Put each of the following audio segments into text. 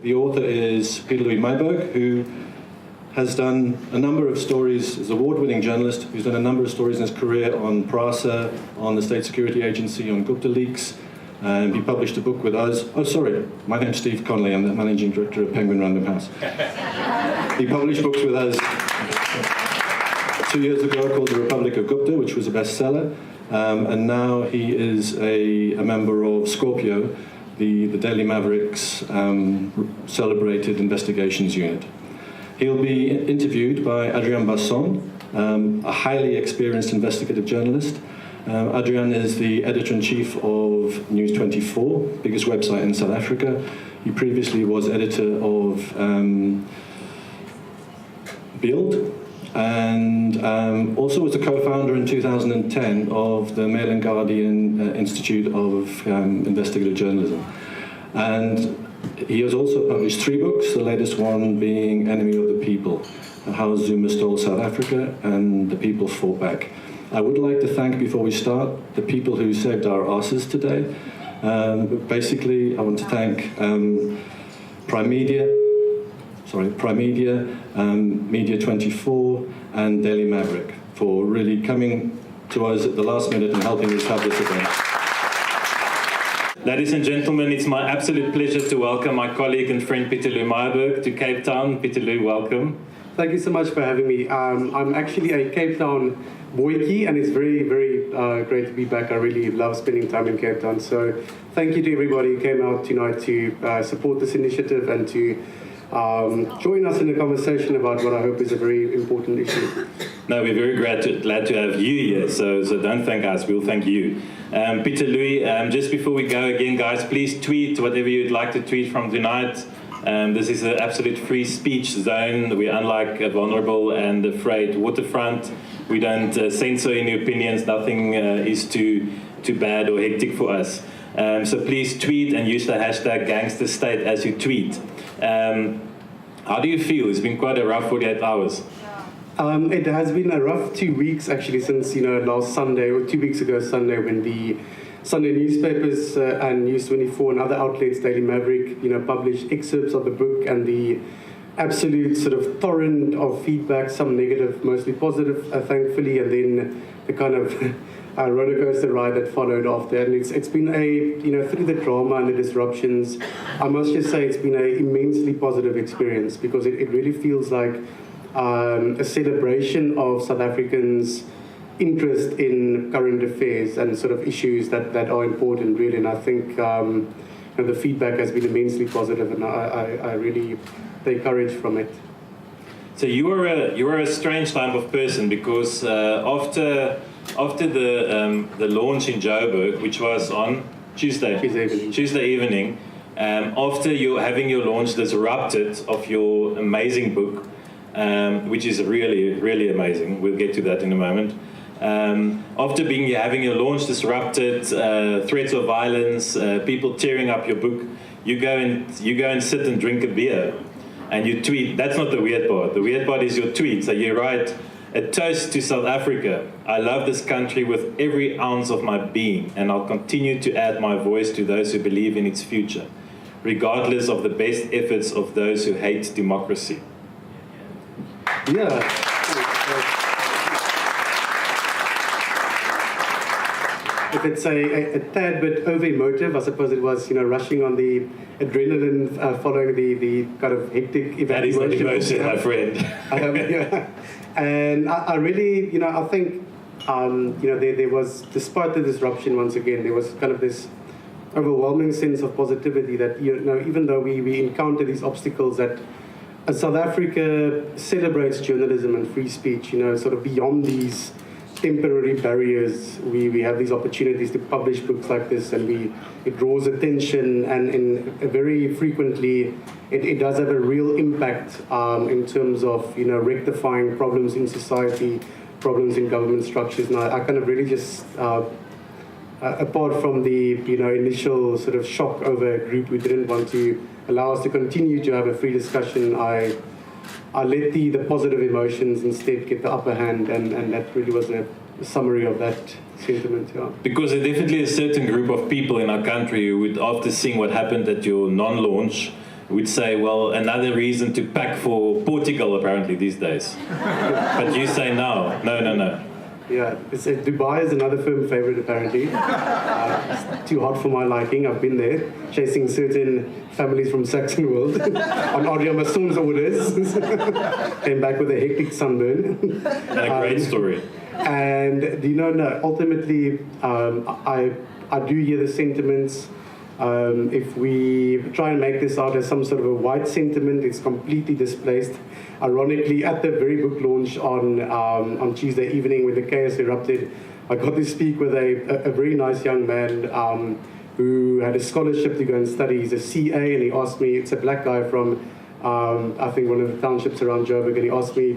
The author is Pieter-Louis Myburgh, who has done a number of stories, is an award-winning journalist who's done a number of stories in his career on PRASA, on the State Security Agency, on Gupta leaks. He published a book with us. Oh, sorry, my name's Steve Connolly. I'm the managing director of Penguin Random House. He published books with us 2 years ago called The Republic of Gupta, which was a bestseller. And now he is a member of Scorpio, the Daily Maverick's celebrated investigations unit. He'll be interviewed by Adriaan Basson, a highly experienced investigative journalist. Adriaan is the editor-in-chief of News 24, biggest website in South Africa. He previously was editor of Beeld, and also was a co-founder in 2010 of the Mail and Guardian Institute of Investigative Journalism. And he has also published 3 books, the latest one being Enemy of the People, How Zuma Stole South Africa and The People Fought Back. I would like to thank, before we start, the people who saved our asses today. Basically, I want to thank Prime Media, Media 24, and Daily Maverick for really coming to us at the last minute and helping us have this event. Ladies and gentlemen, it's my absolute pleasure to welcome my colleague and friend Pieter-Louis Myburgh to Cape Town. Pieter-Louis, welcome. Thank you so much for having me. I'm actually a Cape Town boykie, and it's very, very great to be back. I really love spending time in Cape Town. So thank you to everybody who came out tonight to support this initiative and to join us in a conversation about what I hope is a very important issue. No, we're very glad to have you here, so don't thank us, we'll thank you. Pieter-Louis, just before we go again, guys, please tweet whatever you'd like to tweet from tonight. This is an absolute free speech zone. We're unlike Vulnerable and Afraid Waterfront. We don't censor any opinions. Nothing is too bad or hectic for us. So please tweet and use the hashtag Gangster State as you tweet. How do you feel? It's been quite a rough 48 hours. It has been a rough 2 weeks, actually, since last Sunday, or 2 weeks ago Sunday, when the Sunday newspapers and News 24 and other outlets, Daily Maverick, published excerpts of the book, and the absolute sort of torrent of feedback, some negative, mostly positive, thankfully, and then the kind of roller coaster ride that followed after. And it's been through the drama and the disruptions, I must just say it's been an immensely positive experience, because it really feels like a celebration of South Africans' interest in current affairs and sort of issues that are important, really. And I think the feedback has been immensely positive, and I really take courage from it. So you were a strange type of person, because after the launch in Joburg, which was on Tuesday evening, after you having your launch disrupted of your amazing book, which is really, really amazing. We'll get to that in a moment. After having your launch disrupted, threats of violence, people tearing up your book, you go and sit and drink a beer, and you tweet. That's not the weird part. The weird part is your tweet. So you write, "A toast to South Africa. I love this country with every ounce of my being, and I'll continue to add my voice to those who believe in its future, regardless of the best efforts of those who hate democracy." Yeah. If it's a tad bit over-emotive, I suppose it was, rushing on the adrenaline following the kind of hectic evacuation. That is not emotion, my friend. Yeah. And I really, I think, there was, despite the disruption, once again, there was kind of this overwhelming sense of positivity that, even though we encounter these obstacles, that South Africa celebrates journalism and free speech, sort of beyond these temporary barriers. We have these opportunities to publish books like this, and it draws attention, and very frequently it does have a real impact in terms of rectifying problems in society, problems in government structures. And I kind of really just apart from the initial sort of shock over a group who didn't want to allow us to continue to have a free discussion, I let the positive emotions instead get the upper hand, and that really was a summary of that sentiment. Yeah. Because there's definitely a certain group of people in our country who would, after seeing what happened at your non-launch, would say, well, another reason to pack for Portugal apparently these days. But you say no. Yeah, Dubai is another firm favorite apparently. It's too hot for my liking. I've been there, chasing certain families from Saxon World on Adriaan Basson's orders. Came back with a hectic sunburn. And a great story. And no, ultimately, I do hear the sentiments. If we try and make this out as some sort of a white sentiment, it's completely displaced. Ironically, at the very book launch on Tuesday evening when the chaos erupted, I got to speak with a very nice young man who had a scholarship to go and study. He's a CA, and he asked me, it's a black guy from, I think, one of the townships around Joburg, and he asked me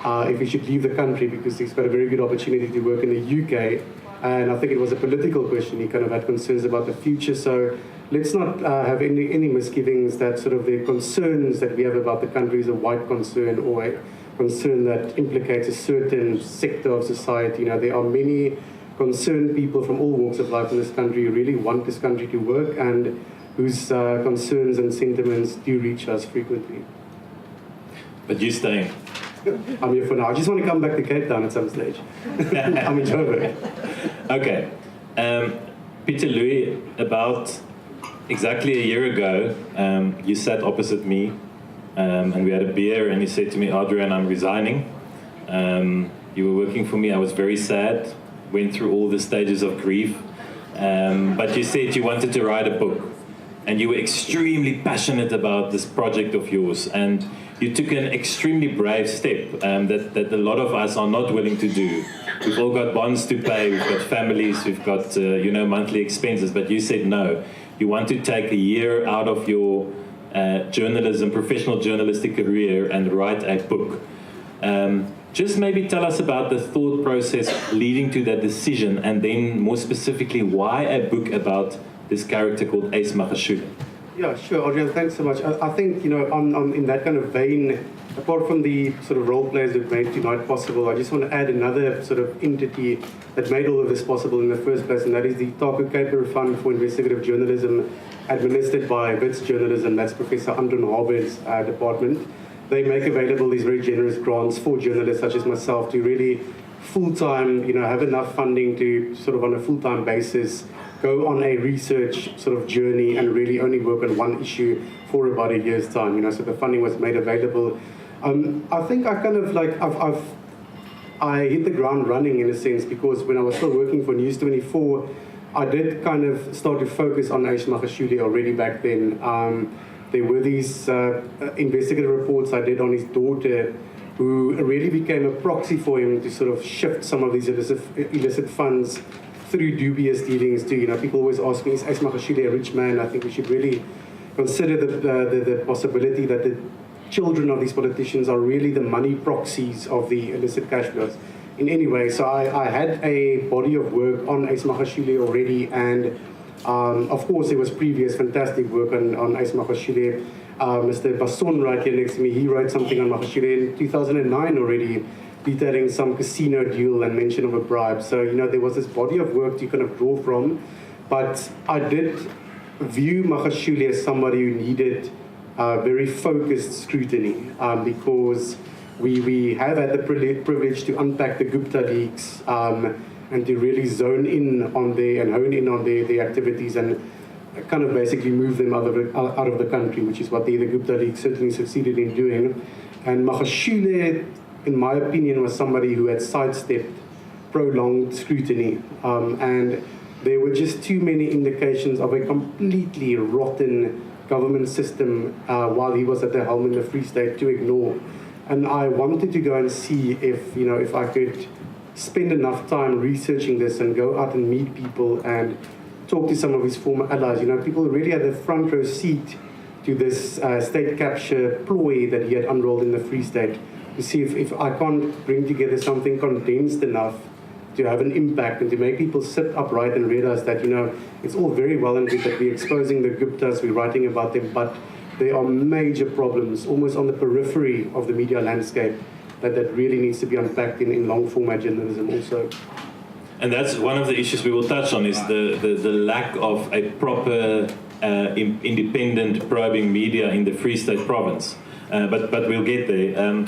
if he should leave the country because he's got a very good opportunity to work in the UK. And I think it was a political question. He kind of had concerns about the future. So let's not have any misgivings that sort of the concerns that we have about the country is a white concern or a concern that implicates a certain sector of society. There are many concerned people from all walks of life in this country who really want this country to work and whose concerns and sentiments do reach us frequently. But you're staying. I'm here for now. I just want to come back to Cape Town at some stage. I'm in Joburg. Okay. Pieter-Louis, about exactly a year ago, you sat opposite me and we had a beer and you said to me, Adriaan, I'm resigning. You were working for me. I was very sad, went through all the stages of grief. But you said you wanted to write a book and you were extremely passionate about this project of yours. And you took an extremely brave step that a lot of us are not willing to do. We've all got bonds to pay, we've got families, we've got monthly expenses, but you said no. You want to take a year out of your professional journalistic career and write a book. Just maybe tell us about the thought process leading to that decision, and then more specifically, why a book about this character called Ace Magashule. Yeah, sure, Adriaan, thanks so much. I think, in that kind of vein, apart from the sort of role players that made tonight possible, I just want to add another sort of entity that made all of this possible in the first place, and that is the Taku Caper Fund for Investigative Journalism, administered by Wits Journalism. That's Professor Andron Harber's department. They make available these very generous grants for journalists such as myself to really full-time, have enough funding to sort of on a full-time basis go on a research sort of journey and really only work on one issue for about a year's time. So the funding was made available. I think I kind of I hit the ground running in a sense because when I was still working for News 24, I did kind of start to focus on Ace Magashule already back then. There were these investigative reports I did on his daughter, who really became a proxy for him to sort of shift some of these illicit funds through dubious dealings to, people always ask me, is Ace Magashule a rich man? I think we should really consider the possibility that the children of these politicians are really the money proxies of the illicit cash flows. In any way, so I had a body of work on Ace Magashule already, and of course there was previous fantastic work on Ace Magashule. Mr. Basson right here next to me, he wrote something on Magashule in 2009 already, detailing some casino deal and mention of a bribe. So, there was this body of work to kind of draw from. But I did view Magashule as somebody who needed very focused scrutiny because we have had the privilege to unpack the Gupta leaks and to really zone in on and hone in on their activities and kind of basically move them out of the country, which is what the Gupta leaks certainly succeeded in doing. And Magashule, in my opinion, was somebody who had sidestepped prolonged scrutiny. And there were just too many indications of a completely rotten government system while he was at the helm in the Free State to ignore. And I wanted to go and see if I could spend enough time researching this and go out and meet people and talk to some of his former allies. People really had the front row seat to this state capture ploy that he had unrolled in the Free State, to see if I can't bring together something condensed enough to have an impact and to make people sit upright and realize that, it's all very well and good that we're exposing the Guptas, we're writing about them, but there are major problems almost on the periphery of the media landscape that really needs to be unpacked in long format journalism also. And that's one of the issues we will touch on, is the lack of a proper independent probing media in the Free State province. But we'll get there.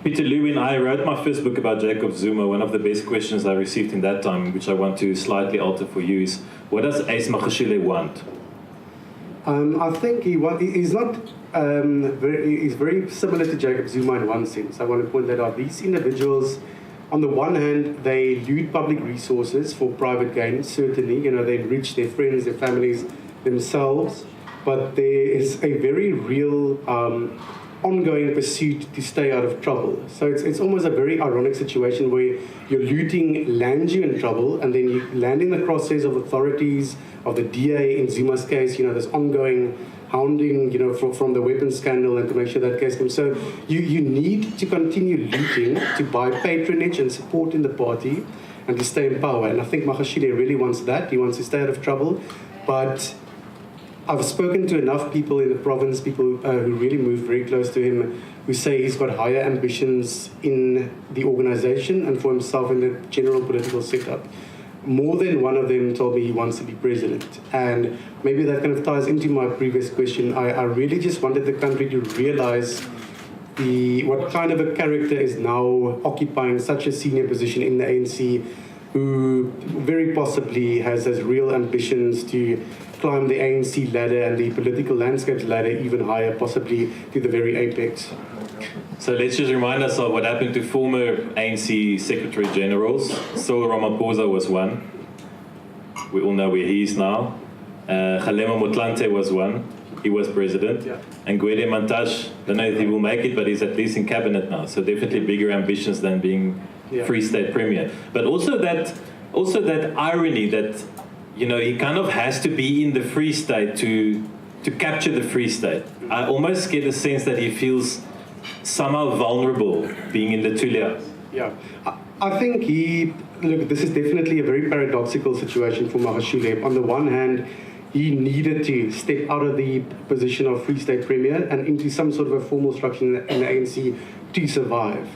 Pieter-Louis and I wrote my first book about Jacob Zuma. One of the best questions I received in that time, which I want to slightly alter for you, is what does Ace Magashule want? I think he's not he's very similar to Jacob Zuma in one sense. I want to point that out. These individuals, on the one hand, they loot public resources for private gain, certainly. They enrich their friends, their families, themselves. But there is a very real ongoing pursuit to stay out of trouble. So it's almost a very ironic situation where your looting lands you in trouble, and then you land in the crosshairs of authorities, of the DA in Zuma's case, this ongoing hounding, from the weapons scandal, and to make sure that case comes. So you need to continue looting to buy patronage and support in the party and to stay in power. And I think Magashule really wants that. He wants to stay out of trouble. But I've spoken to enough people in the province, people who really moved very close to him, who say he's got higher ambitions in the organization and for himself in the general political setup. More than one of them told me he wants to be president. And maybe that kind of ties into my previous question. I really just wanted the country to realize what kind of a character is now occupying such a senior position in the ANC, who very possibly has real ambitions to climb the ANC ladder and the political landscape's ladder even higher, possibly to the very apex. So let's just remind us of what happened to former ANC Secretary Generals. Cyril Ramaphosa was one. We all know where he is now. Kgalema Motlanthe was one. He was president. Yeah. And Gwede Mantashe, don't know if he will make it, but he's at least in cabinet now. So definitely bigger ambitions than being Free State Premier. But also that irony that, he kind of has to be in the Free State to capture the Free State. I almost get a sense that he feels somehow vulnerable being in the Tulia. Yeah, I think this is definitely a very paradoxical situation for Magashule. On the one hand, he needed to step out of the position of Free State Premier and into some sort of a formal structure in the ANC to survive.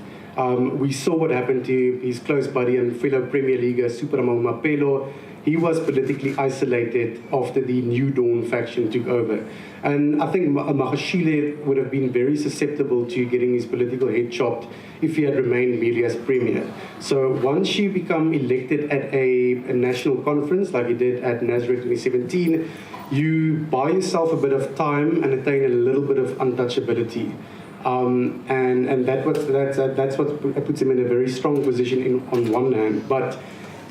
We saw what happened to his close buddy and fellow Premier Leaguer, Supramo Mapelo. He was politically isolated after the New Dawn faction took over. And I think Magashule would have been very susceptible to getting his political head chopped if he had remained merely as Premier. So once you become elected at a national conference, like he did at Nazareth 2017, you buy yourself a bit of time and attain a little bit of untouchability. And that's what puts him in a very strong position on one hand. But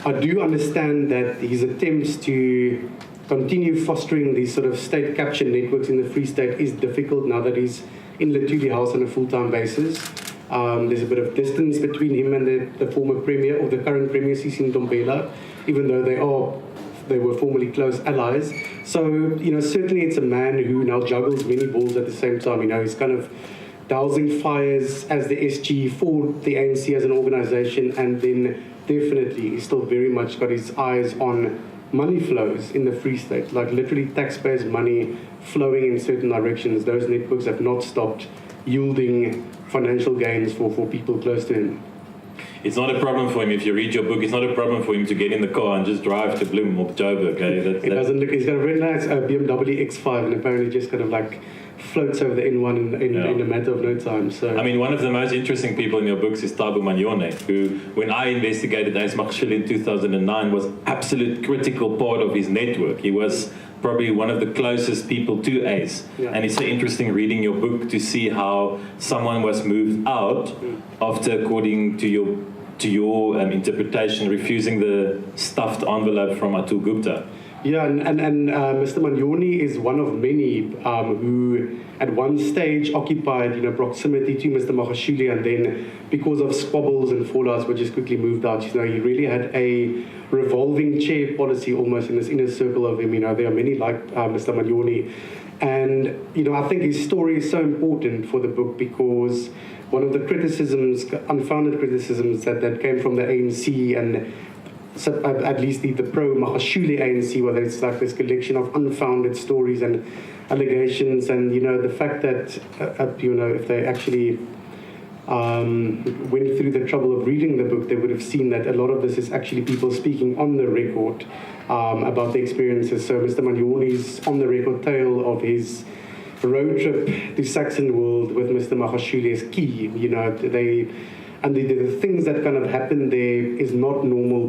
I do understand that his attempts to continue fostering these sort of state capture networks in the Free State is difficult now that he's in Letuli House on a full-time basis. There's a bit of distance between him and the former Premier, or the current Premier, Sisi Ntombela, even though they were formerly close allies. So, certainly it's a man who now juggles many balls at the same time. He's kind of dousing fires as the SG for the ANC as an organization, and then definitely he's still very much got his eyes on money flows in the Free State, like literally taxpayers' money flowing in certain directions. Those networks have not stopped yielding financial gains for people close to him. It's not a problem for him, if you read your book, it's not a problem for him to get in the car and just drive to Bloem or Joburg. Okay? It doesn't look, he's got a very nice BMW X5 and apparently just kind of like floats over the N1 in a matter of no time. So, I mean, one of the most interesting people in your books is Thabo Manyone, who, when I investigated Ace Magashule in 2009, was absolute critical part of his network. He was probably one of the closest people to Ace. Yeah. And it's so interesting reading your book to see how someone was moved out after, according to your interpretation, refusing the stuffed envelope from Atul Gupta. Yeah, and Mr. Manyone is one of many who at one stage occupied proximity to Mr. Magashule, and then because of squabbles and fallouts were just quickly moved out. He really had a revolving chair policy almost in this inner circle of him. There are many like Mr. Manyone. And I think his story is so important for the book because one of the criticisms, unfounded criticisms that came from the ANC and at least the pro-Magashule ANC, whether it's like this collection of unfounded stories and allegations, and the fact that if they actually went through the trouble of reading the book, they would have seen that a lot of this is actually people speaking on the record about their experiences. So Mr. Manyoni's on the record tale of his road trip to Saxon World with Mr. Magashule is key. You know, the things that kind of happen there is not normal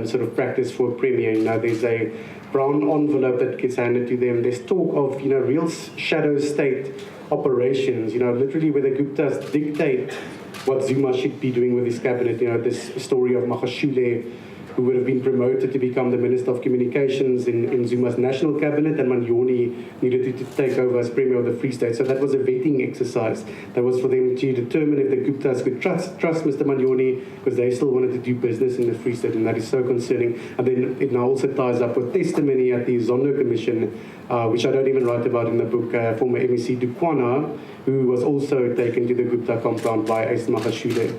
sort of practice for a premier. You know, there's a brown envelope that gets handed to them. There's talk of, you know, real shadow state operations, you know, literally where the Guptas dictate what Zuma should be doing with his cabinet. You know, this story of Magashule, who would have been promoted to become the Minister of Communications in Zuma's national cabinet, and Manyoni needed to take over as Premier of the Free State. So that was a vetting exercise. That was for them to determine if the Guptas could trust Mr. Manyoni, because they still wanted to do business in the Free State, and that is so concerning. And then it now also ties up with testimony at the Zondo Commission, which I don't even write about in the book, former MEC Dukwana, who was also taken to the Gupta compound by Ace Magashule.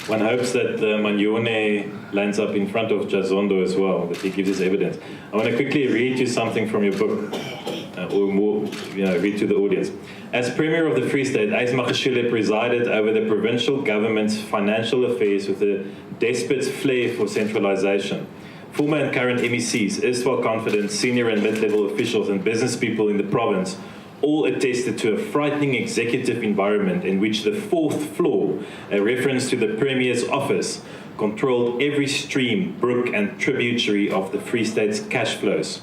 One hopes that Manyone lands up in front of Jazondo as well, that he gives his evidence. I want to quickly read you something from your book, or more, read to the audience. As Premier of the Free State, Ace Magashule presided over the provincial government's financial affairs with a desperate flair for centralization. Former and current MECs, erstwhile confident senior and mid-level officials and business people in the province all attested to a frightening executive environment in which the fourth floor, a reference to the Premier's office, controlled every stream, brook and tributary of the Free State's cash flows.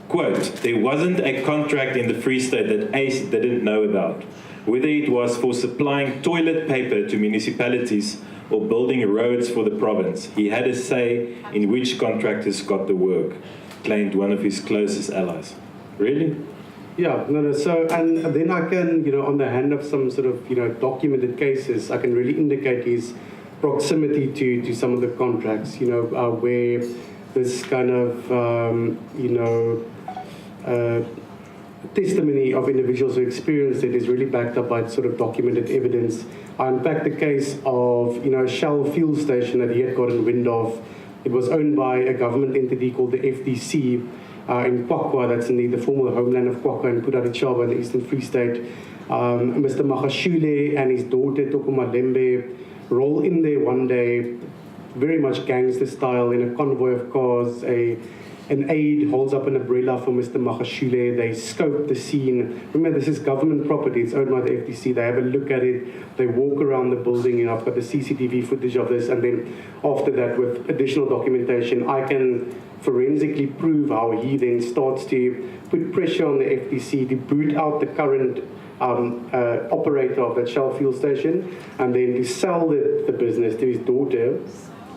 Quote, there wasn't a contract in the Free State that Ace didn't know about, whether it was for supplying toilet paper to municipalities or building roads for the province. He had a say in which contractors got the work, claimed one of his closest allies. Really? Yeah, no. So, and then I can, on the hand of some sort of, documented cases, I can really indicate his proximity to some of the contracts, where this kind of, testimony of individuals who experienced it is really backed up by sort of documented evidence. I unpacked the case of, Shell fuel station that he had gotten wind of. It was owned by a government entity called the FDC, in Kwakwa, that's indeed the former homeland of Kwakwa, and put out a Chaba in the Eastern Free State. Mr. Magashule and his daughter, Toko Malembe, roll in there one day, very much gangster style, in a convoy of cars. An aide holds up an umbrella for Mr. Magashule. They scope the scene. Remember, this is government property. It's owned by the FDC. They have a look at it. They walk around the building. I've got the CCTV footage of this. And then after that, with additional documentation, I can forensically prove how he then starts to put pressure on the FDC to boot out the current operator of that Shell fuel station, and then to sell the business to his daughter,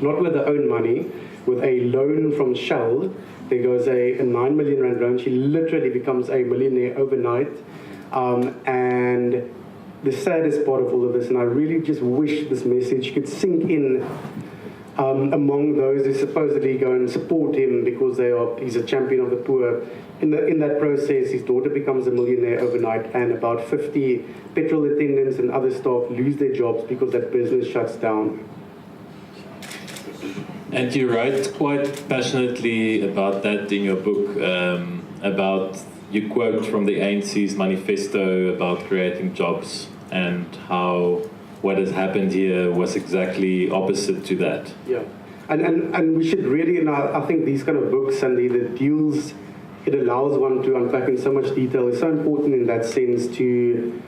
not with her own money, with a loan from Shell. There goes a 9 million rand loan. She literally becomes a millionaire overnight. And the saddest part of all of this, and I really just wish this message could sink in among those who supposedly go and support him because he's a champion of the poor. In that process, his daughter becomes a millionaire overnight, and about 50 petrol attendants and other staff lose their jobs because that business shuts down. And you write quite passionately about that in your book, you quote from the ANC's manifesto about creating jobs and how what has happened here was exactly opposite to that. Yeah, and we should really, and I think these kind of books and the deals, it allows one to unpack in so much detail. It's so important in that sense to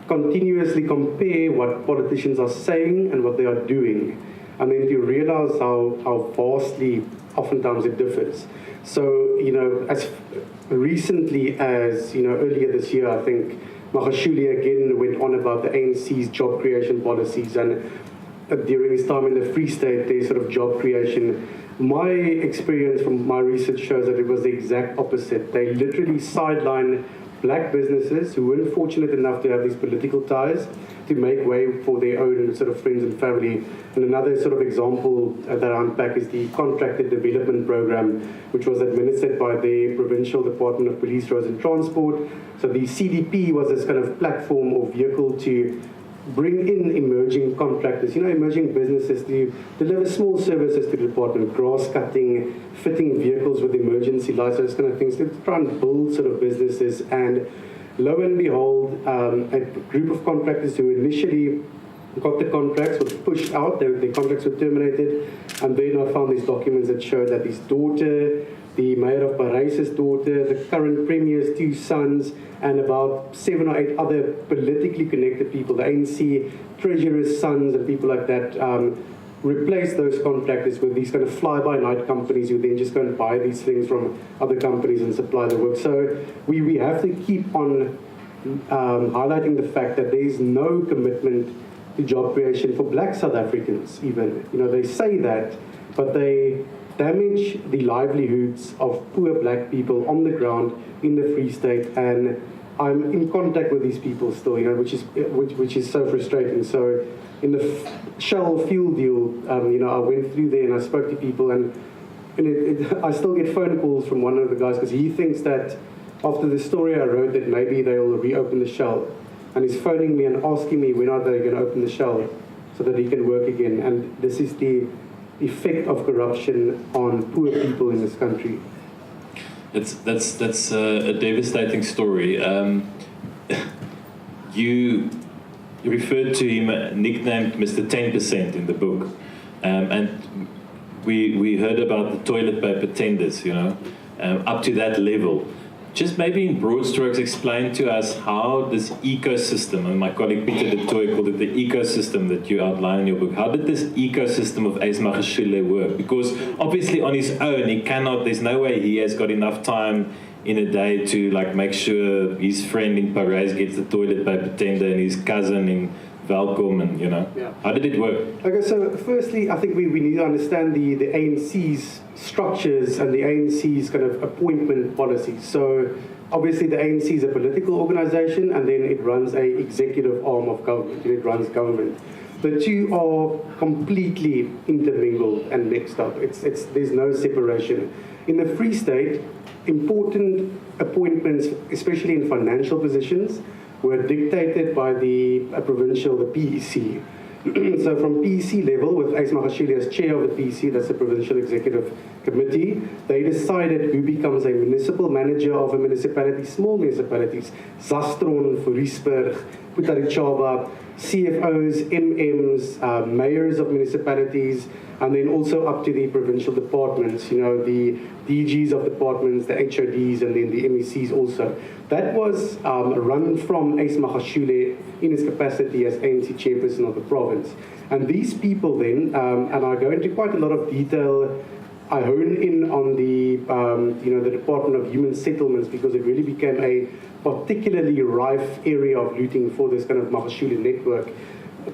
continuously compare what politicians are saying and what they are doing. And then you realize how vastly oftentimes it differs. So, as recently as, earlier this year, I think Magashule again went on about the ANC's job creation policies, and during his time in the Free State, their sort of job creation. My experience from my research shows that it was the exact opposite. They literally sidelined black businesses who weren't fortunate enough to have these political ties to make way for their own sort of friends and family. And another sort of example that I unpack is the contracted development program, which was administered by the Provincial Department of Police, Roads and Transport. So the CDP was this kind of platform or vehicle to bring in emerging contractors, emerging businesses to deliver small services to the department, grass cutting, fitting vehicles with emergency lights, those kind of things, to try and build sort of businesses. And lo and behold, a group of contractors who initially got the contracts, were pushed out, their contracts were terminated, and then I found these documents that showed that his daughter, the mayor of Parijs' daughter, the current premier's 2 sons, and about 7 or 8 other politically connected people, the ANC treasurer's sons and people like that, replaced those contractors with these kind of fly-by-night companies who then just go and buy these things from other companies and supply the work. So we have to keep on highlighting the fact that there is no commitment to job creation for black South Africans even. You know, they say that, but they damage the livelihoods of poor black people on the ground in the Free State, and I'm in contact with these people still, you know, which is so frustrating. So in the Shell fuel deal, you know, I went through there and I spoke to people, and I still get phone calls from one of the guys because he thinks that after the story I wrote that maybe they'll reopen the Shell, and he's phoning me and asking me when are they going to open the Shell so that he can work again. And this is the effect of corruption on poor people in this country. That's a devastating story. You referred to him, nicknamed Mr. 10% in the book, and we heard about the toilet paper tenders, you know, up to that level. Just maybe in broad strokes explain to us how this ecosystem, and my colleague Pieter de Tooy called it the ecosystem that you outline in your book, how did this ecosystem of Magashule work? Because obviously on his own, he cannot, there's no way he has got enough time in a day to like make sure his friend in Parijs gets the toilet paper tender and his cousin in Welkom, and you know, how did it work? Okay, so firstly, I think we need to understand the ANC's structures and the ANC's kind of appointment policies. So obviously the ANC is a political organization, and then it runs a executive arm of government, and it runs government. The two are completely intermingled and mixed up. There's no separation. In the Free State, important appointments, especially in financial positions, were dictated by the provincial, the PEC. So from PEC level, with Magashule as chair of the PEC, that's the Provincial Executive Committee, they decided who becomes a municipal manager of a municipality, small municipalities, Zastron, Voorisburg, Pieter-Louis, CFOs, MMs, mayors of municipalities, and then also up to the provincial departments, you know, the DGs of departments, the HODs, and then the MECs also. That was run from Magashule in his capacity as ANC chairperson of the province. And these people then, and I go into quite a lot of detail, I hone in on the, you know, the Department of Human Settlements, because it really became a particularly rife area of looting for this kind of Magashule network.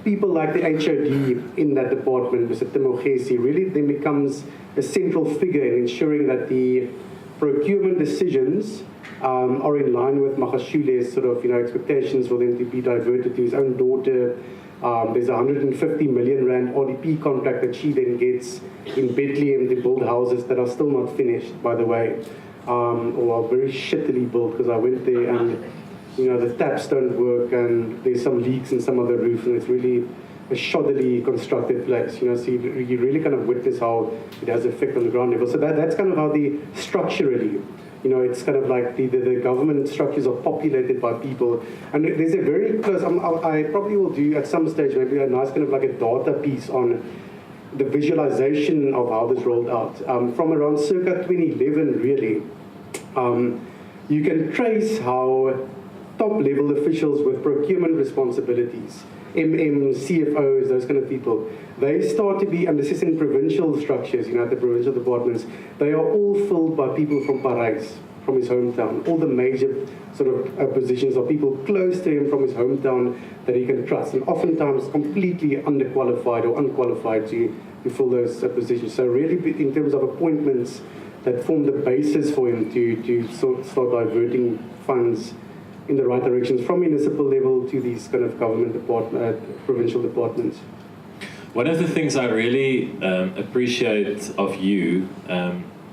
People like the HOD in that department, Mr. Timogesi, really then becomes a central figure in ensuring that the procurement decisions are in line with Magashule's sort of, you know, expectations for them to be diverted to his own daughter. There's a 150 million rand RDP contract that she then gets in Bethlehem to build houses that are still not finished, by the way, or are very shittily built, because I went there and, you know, the taps don't work and there's some leaks in some of the roof, and it's really a shoddily constructed place, you know, so you really kind of witness how it has effect on the ground level. So that's kind of how structurally, you know, it's kind of like the government structures are populated by people. And there's a very close, I probably will do at some stage maybe a nice kind of like a data piece on the visualization of how this rolled out. From around circa 2011, really, you can trace how top-level officials with procurement responsibilities, MMs, CFOs, those kind of people, they start to be, and this is in provincial structures, you know, the provincial departments, they are all filled by people from Parijs, from his hometown. All the major sort of positions are people close to him from his hometown that he can trust, and oftentimes completely underqualified or unqualified to fill those positions. So really, in terms of appointments that form the basis for him to start diverting funds in the right directions from municipal level to these kind of government provincial departments. One of the things I really appreciate of you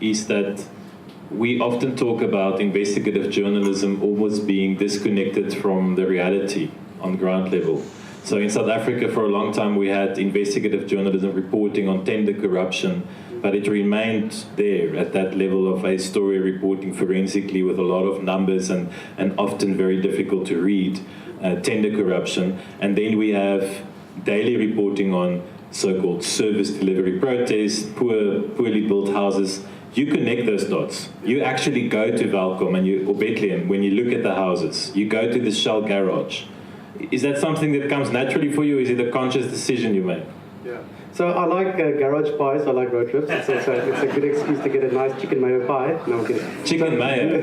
is that we often talk about investigative journalism almost being disconnected from the reality on ground level. So in South Africa for a long time we had investigative journalism reporting on tender corruption, but it remained there at that level of a story reporting forensically with a lot of numbers and often very difficult to read, tender corruption. And then we have daily reporting on so-called service delivery protests, poorly built houses. You connect those dots. You actually go to Welkom or Bethlehem when you look at the houses. You go to the Shell garage. Is that something that comes naturally for you? Is it a conscious decision you made? Yeah. So I like garage pies. I like road trips. It's a good excuse to get a nice chicken mayo pie. No, I'm kidding. Chicken mayo?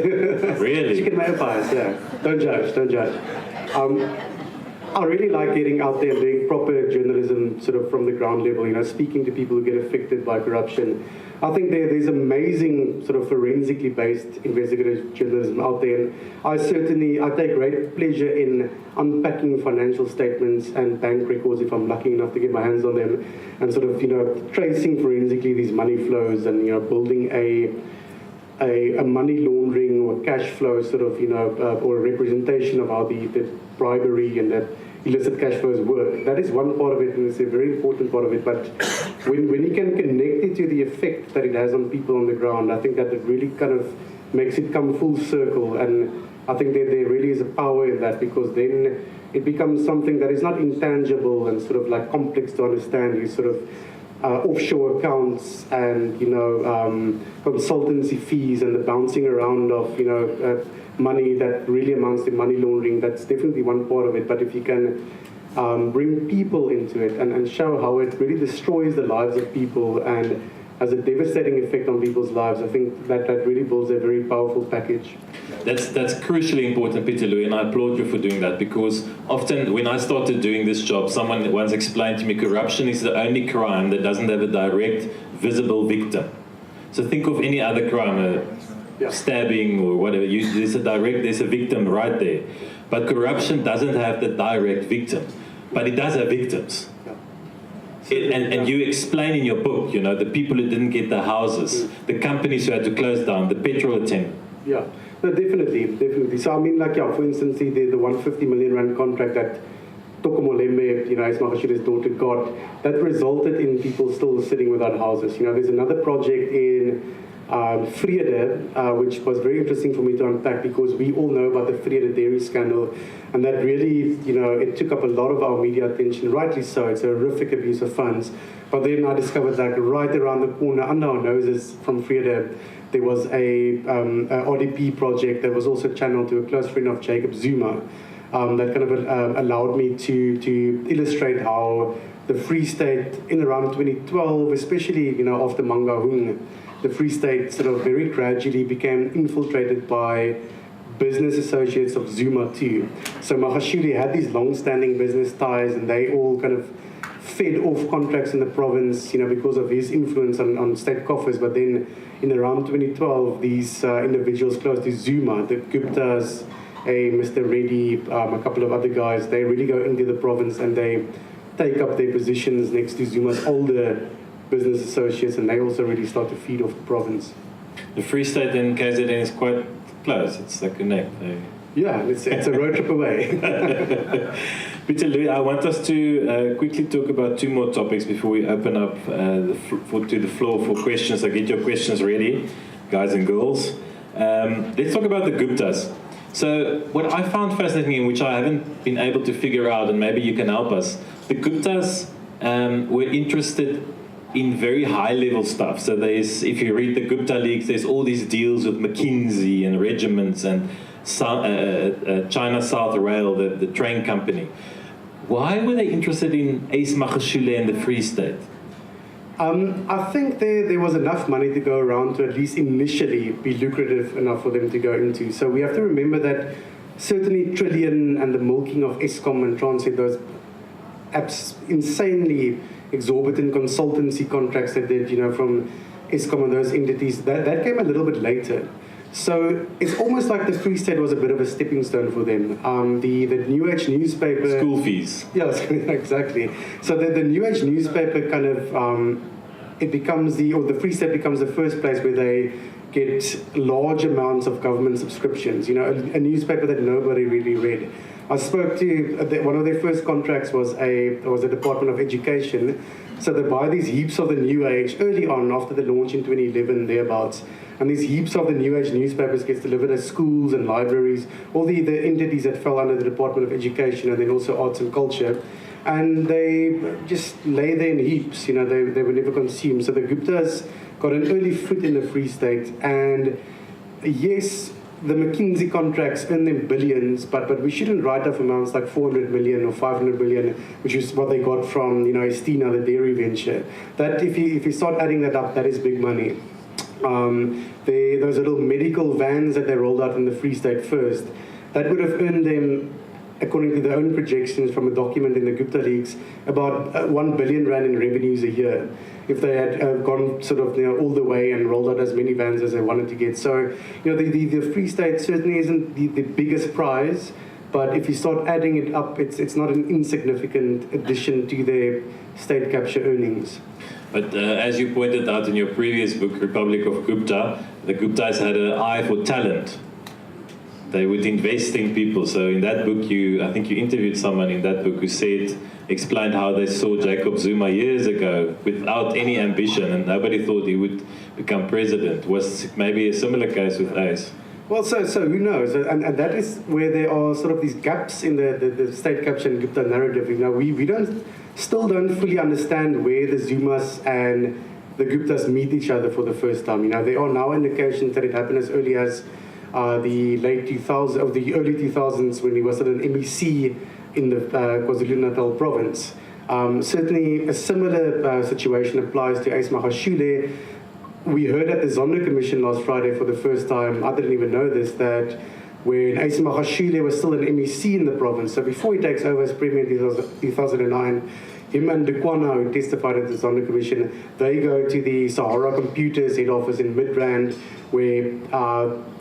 Really? Chicken mayo pies, yeah. Don't judge. I really like getting out there and doing proper journalism sort of from the ground level, speaking to people who get affected by corruption. I think there's amazing sort of forensically based investigative journalism out there. And I take great pleasure in unpacking financial statements and bank records if I'm lucky enough to get my hands on them, and sort of, tracing forensically these money flows and, building a money laundering or cash flow sort of, or a representation of how the bribery and that illicit cash flows work. That is one part of it, and it's a very important part of it. But when you can connect it to the effect that it has on people on the ground, I think that it really kind of makes it come full circle. And I think that there really is a power in that, because then it becomes something that is not intangible and sort of like complex to understand. You sort of offshore accounts and consultancy fees and the bouncing around of money that really amounts to money laundering. That's definitely one part of it. But if you can bring people into it and show how it really destroys the lives of people and has a devastating effect on people's lives, I think that really builds a very powerful package. That's crucially important, Pieter-Louis, and I applaud you for doing that, because often when I started doing this job, someone once explained to me corruption is the only crime that doesn't have a direct, visible victim. So think of any other crime, stabbing or whatever, there's a victim right there. But corruption doesn't have the direct victim, but it does have victims. And you explain in your book, the people who didn't get their houses, the companies who had to close down, the petrol attendant. Yeah, no, definitely. So I mean, for instance, the 150 million rand contract that Toko Molembe, Magashule's daughter, got, that resulted in people still sitting without houses. There's another project in Vrede, which was very interesting for me to unpack, because we all know about the Vrede dairy scandal, and that really, it took up a lot of our media attention, rightly so. It's a horrific abuse of funds. But then I discovered that right around the corner, under our noses from Vrede, there was a RDP project that was also channeled to a close friend of Jacob Zuma, that kind of allowed me to illustrate how the Free State in around 2012, especially after Mangaung, the Free State sort of very gradually became infiltrated by business associates of Zuma too. So Magashule had these long-standing business ties, and they all kind of fed off contracts in the province, because of his influence on state coffers. But then in around 2012, these individuals close to Zuma, the Guptas, Mr. Reddy, a couple of other guys, they really go into the province and they take up their positions next to Zuma's older business associates, and they also really start to feed off the province. The Free State in KZN is quite close. It's like a neck. Yeah, it's a road trip away. Pieter-Louis, I want us to quickly talk about two more topics before we open up to the floor for questions. So get your questions ready, guys and girls. Let's talk about the Guptas. So what I found fascinating, which I haven't been able to figure out, and maybe you can help us, the Guptas were interested in very high-level stuff. So if you read the Gupta leaks, there's all these deals with McKinsey and regiments and China South Rail, the train company. Why were they interested in Ace Magashule and the Free State? I think there was enough money to go around to at least initially be lucrative enough for them to go into. So we have to remember that certainly Trillion and the milking of Eskom and Transnet, those insanely exorbitant consultancy contracts that did, from Eskom and those entities, that came a little bit later. So it's almost like the Free State was a bit of a stepping stone for them. The New Age newspaper... School fees. Yeah, exactly. So the New Age newspaper kind of, it becomes the Free State becomes the first place where they get large amounts of government subscriptions, a newspaper that nobody really read. I spoke to, one of their first contracts was the Department of Education. So they buy these heaps of the New Age early on after the launch in 2011, thereabouts. And these heaps of the New Age newspapers gets delivered at schools and libraries, all the entities that fell under the Department of Education, and then also arts and culture. and they just lay there in heaps. You know, they were never consumed. So the Guptas got an early foot in the Free State, and yes, the McKinsey contracts earn them billions, but we shouldn't write off amounts like 400 million or 500 million, which is what they got from, you know, Estina, the dairy venture. That if you start adding that up, that is big money. Those little medical vans that they rolled out in the Free State first, that would have earned them, according to their own projections from a document in the Gupta leaks, about 1 billion rand in revenues a year, if they had gone sort of, you know, all the way and rolled out as many vans as they wanted to get. So, you know, the Free State certainly isn't the biggest prize, but if you start adding it up, it's not an insignificant addition to their state capture earnings. But as you pointed out in your previous book, Republic of Gupta, the Guptas had an eye for talent. They would invest in people. So in that book, I think you interviewed someone in that book who explained how they saw Jacob Zuma years ago without any ambition, and nobody thought he would become president. Was maybe a similar case with Ace? Well, so who knows? And that is where there are sort of these gaps in the state capture and Gupta narrative. You know, we still don't fully understand where the Zumas and the Guptas meet each other for the first time. You know, there are now indications that it happened as early as the late 2000s, or the early 2000s, when he was at an MEC in the KwaZulu-Natal province. Certainly, a similar situation applies to Ace Magashule. We heard at the Zondo Commission last Friday for the first time, I didn't even know this, that when Ace Magashule was still an MEC in the province, so before he takes over as Premier in 2009, him and Dekwana, who testified at the Zondo Commission, they go to the Sahara Computers head office in Midrand, where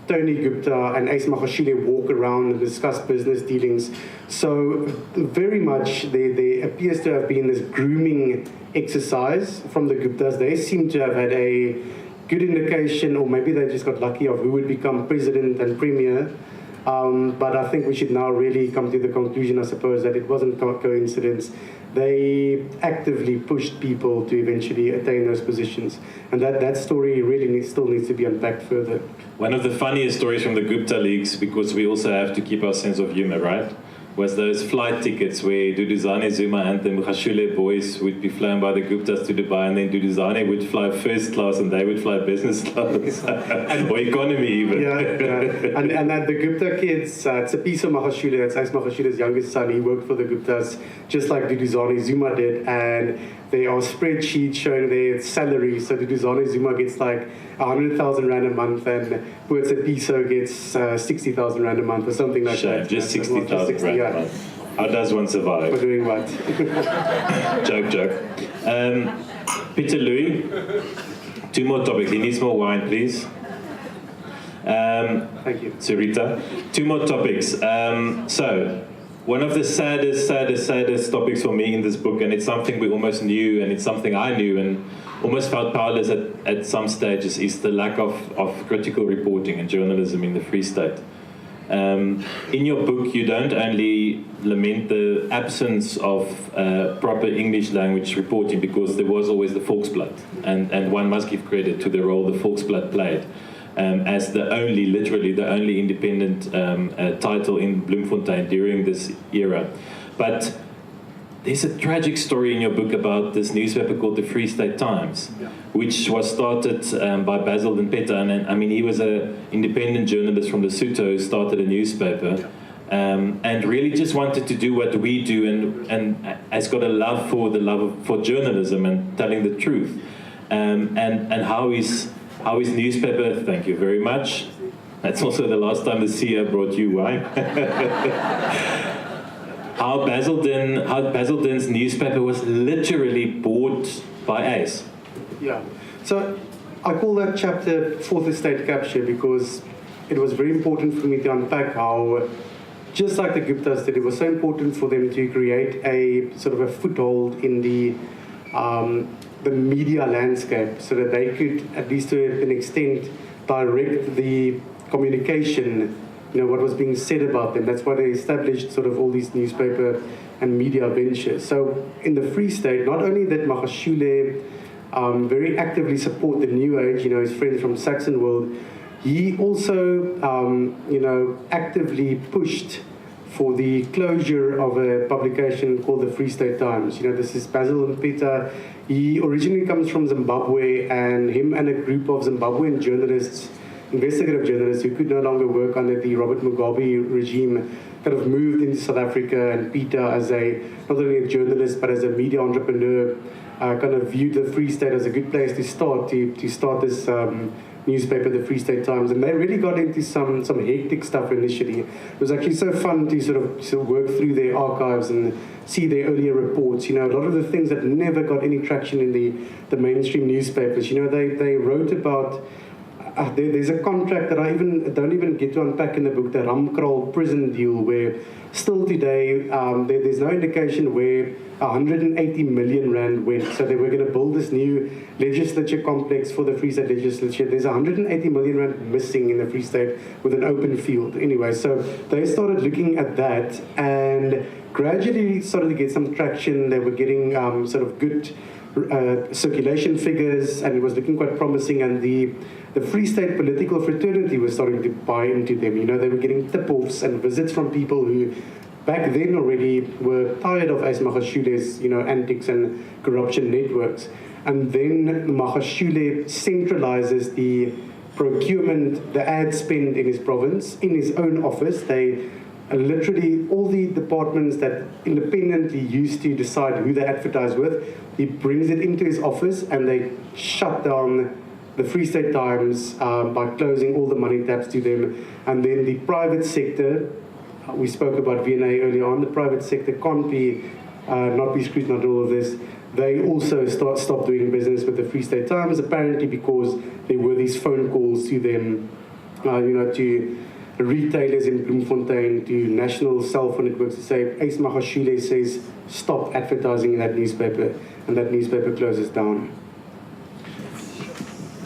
Tony Gupta and Ace Magashule walk around and discuss business dealings. So very much there appears to have been this grooming exercise from the Guptas. They seem to have had a good indication, or maybe they just got lucky, of who would become president and premier. But I think we should now really come to the conclusion, I suppose, that it wasn't coincidence. They actively pushed people to eventually attain those positions. And that story really still needs to be unpacked further. One of the funniest stories from the Gupta leaks, because we also have to keep our sense of humor, right, was those flight tickets where Duduzane Zuma and the Magashule boys would be flown by the Guptas to Dubai, and then Duduzane would fly first class and they would fly business class, or economy even. Yeah. And the Gupta kids, it's a piece of Magashule, that's Ace Magashule's youngest son. He worked for the Guptas just like Duduzane Zuma did, and there are spreadsheets showing their salaries. So Duduzane Zuma gets like 100,000 rand a month, and Puetsa Piso gets 60,000 rand a month or something like that. Just 60,000 rand a month. How does one survive? For doing what? Joke. Pieter-Louis, 2 more topics. He needs more wine, please. Thank you. Sarita, 2 more topics. So, one of the saddest topics for me in this book, and it's something we almost knew, and it's something I knew and almost felt powerless at some stages, is the lack of critical reporting and journalism in the Free State. In your book, you don't only lament the absence of proper English language reporting, because there was always the Volksblad, and one must give credit to the role the Volksblad played. As literally the only independent title in Bloemfontein during this era. But there's a tragic story in your book about this newspaper called the Free State Times, which was started by Basil and Peta. And I mean, he was an independent journalist from Lesotho who started a newspaper, and really just wanted to do what we do, and has got a love for journalism and telling the truth, and how his newspaper, thank you very much. That's also the last time the CEO brought you wine. How Basildon's newspaper was literally bought by Ace. Yeah. So I call that chapter Fourth Estate Capture, because it was very important for me to unpack how, just like the Guptas did, it was so important for them to create a sort of a foothold in the media landscape, so that they could, at least to an extent, direct the communication, what was being said about them. That's why they established sort of all these newspaper and media ventures. So in the Free State, not only did Magashule very actively support the New Age, his friends from Saxon World, he also, actively pushed for the closure of a publication called the Free State Times. This is Basil and Peter. He originally comes from Zimbabwe, and him and a group of Zimbabwean journalists, investigative journalists who could no longer work under the Robert Mugabe regime, kind of moved into South Africa, and Peter, as not only a journalist but as a media entrepreneur, kind of viewed the Free State as a good place to start this newspaper, the Free State Times, and they really got into some hectic stuff initially. It was actually so fun to sort of work through their archives and see their earlier reports. A lot of the things that never got any traction in the mainstream newspapers. They wrote about. There's a contract that I don't even get to unpack in the book, the Ramkrol prison deal, where still today there's no indication where 180 million rand went. So they were going to build this new legislature complex for the Free State legislature. There's 180 million rand missing in the Free State with an open field. Anyway, so they started looking at that and gradually started to get some traction. They were getting sort of good circulation figures, and it was looking quite promising, and the Free State political fraternity was starting to buy into them. They were getting tip-offs and visits from people who back then already were tired of Magashule's antics and corruption networks. And then Magashule centralizes the procurement, the ad spend in his province, in his own office. They literally, all the departments that independently used to decide who they advertise with, he brings it into his office, and they shut down the Free State Times by closing all the money taps to them. And then the private sector, we spoke about V&A earlier on, the private sector can't not be scrutinized on all of this. They also stopped doing business with the Free State Times, apparently because there were these phone calls to them, to retailers in Bloemfontein, to national cell phone networks to say, Ace Magashule says, stop advertising in that newspaper, and that newspaper closes down.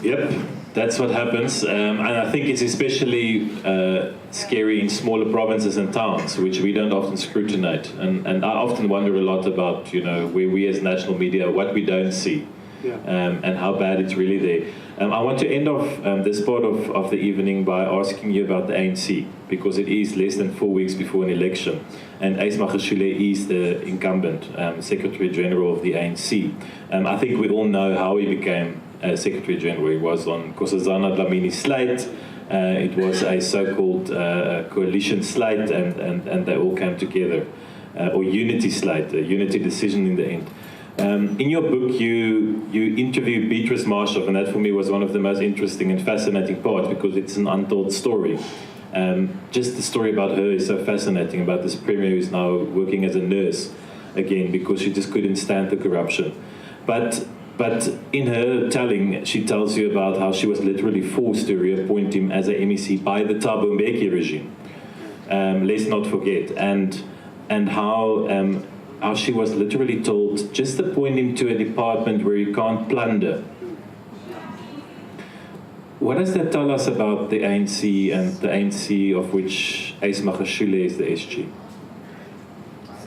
Yep, that's what happens, and I think it's especially scary in smaller provinces and towns, which we don't often scrutinize. And I often wonder a lot about, where we as national media, what we don't see, and how bad it's really there. I want to end off this part of the evening by asking you about the ANC, because it is less than 4 weeks before an election, and Ace Magashule is the incumbent Secretary General of the ANC. I think we all know how he became Secretary General. He was on Nkosazana Dlamini's slate. It was a so-called coalition slate, and they all came together, or unity slate, a unity decision in the end. In your book, you interview Beatrice Marshall, and that for me was one of the most interesting and fascinating parts, because it's an untold story. Just the story about her is so fascinating, about this premier who's now working as a nurse again because she just couldn't stand the corruption. But in her telling, she tells you about how she was literally forced to reappoint him as a MEC by the Thabo Mbeki regime. Let's not forget, and how she was literally told just appoint him to a department where you can't plunder. What does that tell us about the ANC, and the ANC of which Ace Magashule is the SG?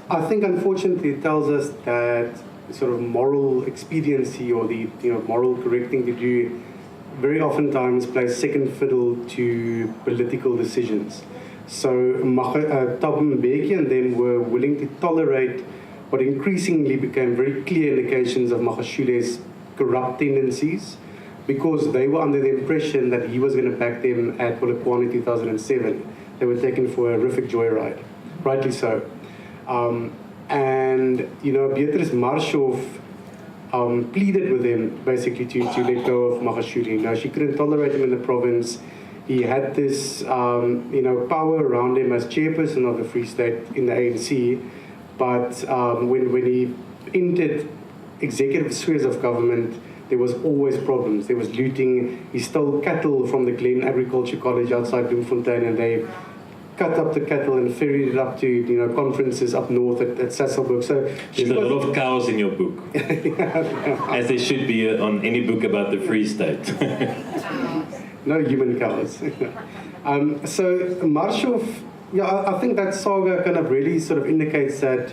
I think, unfortunately, it tells us that sort of moral expediency, or the moral correct thing to do, very oftentimes plays second fiddle to political decisions. So Thabo Mbeki and them were willing to tolerate what increasingly became very clear indications of Magashule's corrupt tendencies, because they were under the impression that he was going to back them at Polokwane in 2007. They were taken for a horrific joyride, rightly so. And Beatrice Marshall pleaded with him basically to let go of Magashule. She couldn't tolerate him in the province. He had this power around him as chairperson of the Free State in the ANC, but when he entered executive spheres of government, there was always problems. There was looting. He stole cattle from the Glen Agriculture College outside Bloemfontein, and they cut up the cattle and ferried it up to conferences up north at Sasolburg. So there's a lot of cows in your book, as there should be on any book about the Free State. No human cows. So Marshall, I think that saga kind of really sort of indicates that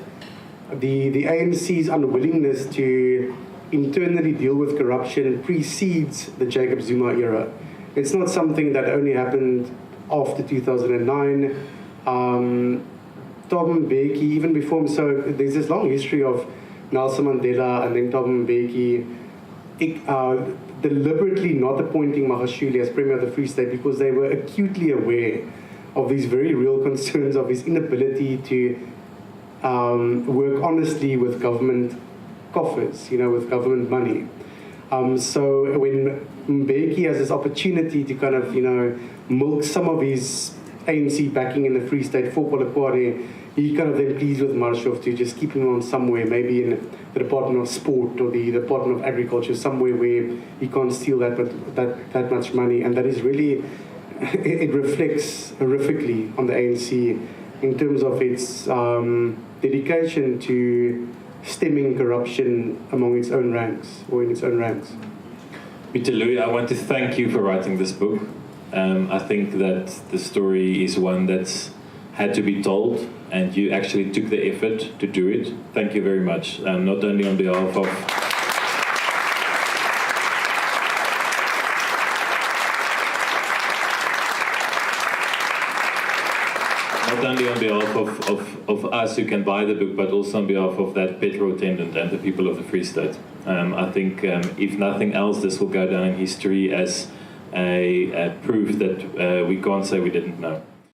the ANC's unwillingness to internally deal with corruption precedes the Jacob Zuma era. It's not something that only happened after 2009. Thabo Mbeki, even before him, so there's this long history of Nelson Mandela and then Thabo Mbeki deliberately not appointing Magashule as Premier of the Free State because they were acutely aware of these very real concerns of his inability to work honestly with government coffers, with government money. So when Mbeki has this opportunity to kind of, milk some of his ANC backing in the Free State for Polokwane, he kind of then pleads with Marshall to just keep him on somewhere, maybe in the Department of Sport or the Department of Agriculture, somewhere where he can't steal that much money. And that is really, it reflects horrifically on the ANC in terms of its dedication to stemming corruption among its own ranks, or in its own ranks. Pieter-Louis, I want to thank you for writing this book. I think that the story is one that's had to be told, and you actually took the effort to do it. Thank you very much, not only on behalf of of us who can buy the book, but also on behalf of that petrol attendant and the people of the Free State. I think, if nothing else, this will go down in history as a proof that we can't say we didn't know.